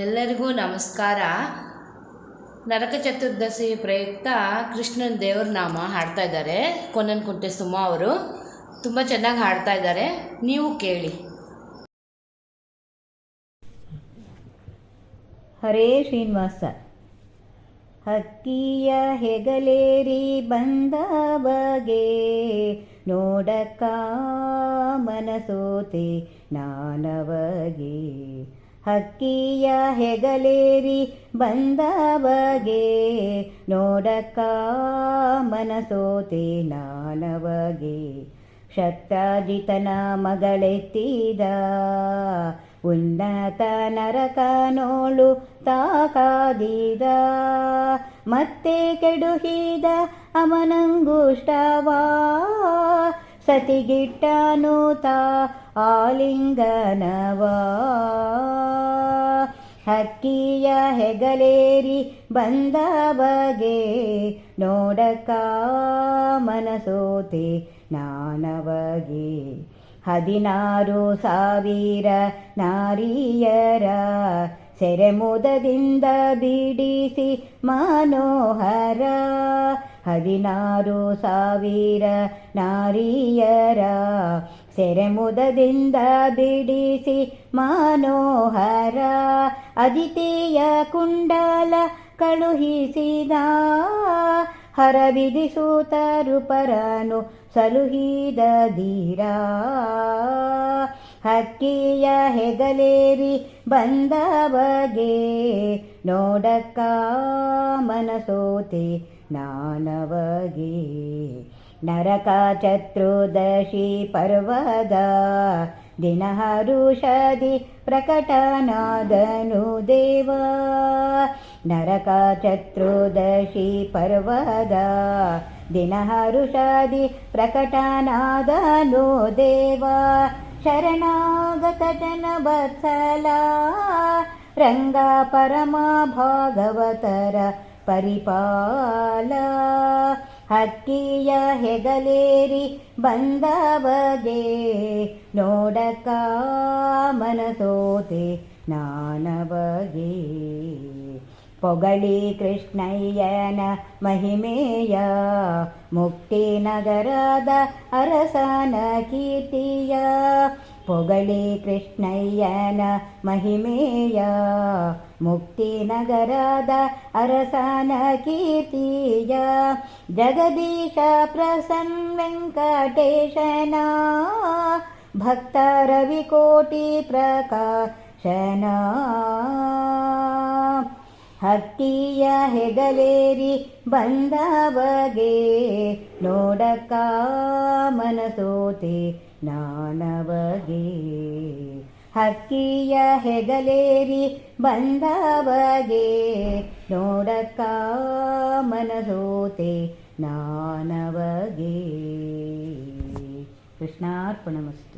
ಎಲ್ಲರಿಗೂ ನಮಸ್ಕಾರ. ನರಕ ಚತುರ್ದಶಿ ಪ್ರಯುಕ್ತ ಕೃಷ್ಣನ ದೇವ್ರ ನಾಮ ಹಾಡ್ತಾ ಇದ್ದಾರೆ ಕೊನ್ನನಕುಂಟೆ ಸುಮಾ ಅವರು. ತುಂಬ ಚೆನ್ನಾಗಿ ಹಾಡ್ತಾ ಇದ್ದಾರೆ, ನೀವು ಕೇಳಿ. ಹರೇ ಶ್ರೀನಿವಾಸ. ಹಕ್ಕಿಯ ಹೆಗಲೇರಿ ಬಂದ ಬಗೆ ನೋಡಕ್ಕ ಮನಸೋತೆ ನಾನವಗೆ. ಹಕ್ಕಿಯ ಹೆಗಲೇರಿ ಬಂದ ಬಗೆ ನೋಡಕ್ಕ ಮನಸೋತೆ ನಾನವಗೆ. ಶಕ್ತಾಜಿತನ ಮಗಳೆತ್ತಿದ ಉನ್ನತ ನರಕ ನೋಳು ತಾಕಾದಿದ. ಮತ್ತೆ ಕೆಡುಹಿದ ಅಮನಂಗುಷ್ಟವಾ ಸತಿಗಿಟ್ಟನು ತಾ ಆಲಿಂಗನವಾ. ಹಕ್ಕಿಯ ಹೆಗಲೇರಿ ಬಂದ ಬಗೆ ನೋಡಕ್ಕ ಮನಸೋತೆ ನಾನವಗೆ. 16,000 ನಾರಿಯರ ಸೆರೆಮುದದಿಂದ ಬಿಡಿಸಿ ಮನೋಹರ. 16,000 ನಾರಿಯರ ಸೆರೆಮುದದಿಂದ ಬಿಡಿಸಿ ಮನೋಹರ. ಅದಿತಿಯ ಕುಂಡಲ ಕಳುಹಿಸಿದ ಹರವಿಧಿಸೂತರು ಪರನು ಸಲುಹಿದ ಧೀರ. ಹಕ್ಕಿಯ ಹೆಗಲೇರಿ ಬಂದ ಬಗೆ ನೋಡಕ್ಕ ಮನಸೋತೆ ನಾನವಗೆ. ನರಕ ಚತುರ್ದಶಿ ಪರ್ವದ ದಿನ ಹರುಷದಿ ಪ್ರಕಟನಾದನು ದೇವ. ನರಕ ಚತುರ್ದಶಿ ಪರ್ವದ ದಿನ ಹರುಷದಿ ಪ್ರಕಟನಾದನು ದೇವ. ಶರಣಾಗತ ಜನ ಬತ್ಸಲ ರಂಗ ಪರಮ ಭಾಗವತರ ಪರಿಪಾಲ. ಹಕ್ಕಿಯ ಹೆಗಲೇರಿ ಬಂದ ಬಗೆ ನೋಡಕ್ಕ ಮನಸೋತೆ ನಾನವಗೆ. ಪೊಗಳಿ ಕೃಷ್ಣಯ್ಯನ ಮಹಿಮೆಯ ಮುಕ್ತಿನಗರದ ಅರಸನ ಕೀರ್ತಿಯ. ಪೊಗಳಿ ಕೃಷ್ಣಯ್ಯನ ಮಹಿಮೆಯ ಮುಕ್ತಿನಗರದ ಅರಸನ ಕೀರ್ತಿಯ. ಜಗದೀಶ ಪ್ರಸನ್ನ ವೆಂಕಟೇಶನ ಭಕ್ತ ರವಿಕೋಟಿ ಪ್ರಕಾಶನ. ಹಕ್ಕಿಯ ಹೆಗಲೇರಿ ಬಂದ ಬಗೆ ನೋಡಕ್ಕ ಮನಸೋತೆ ನಾನವಗೆ. ಹಕ್ಕಿಯ ಹೆಗಲೇರಿ ಬಂದ ಬಗೆ ನೋಡಕ್ಕ ಮನಸೋತೆ ನಾನವಗೆ. ಕೃಷ್ಣಾರ್ಪಣಮಸ್ತು.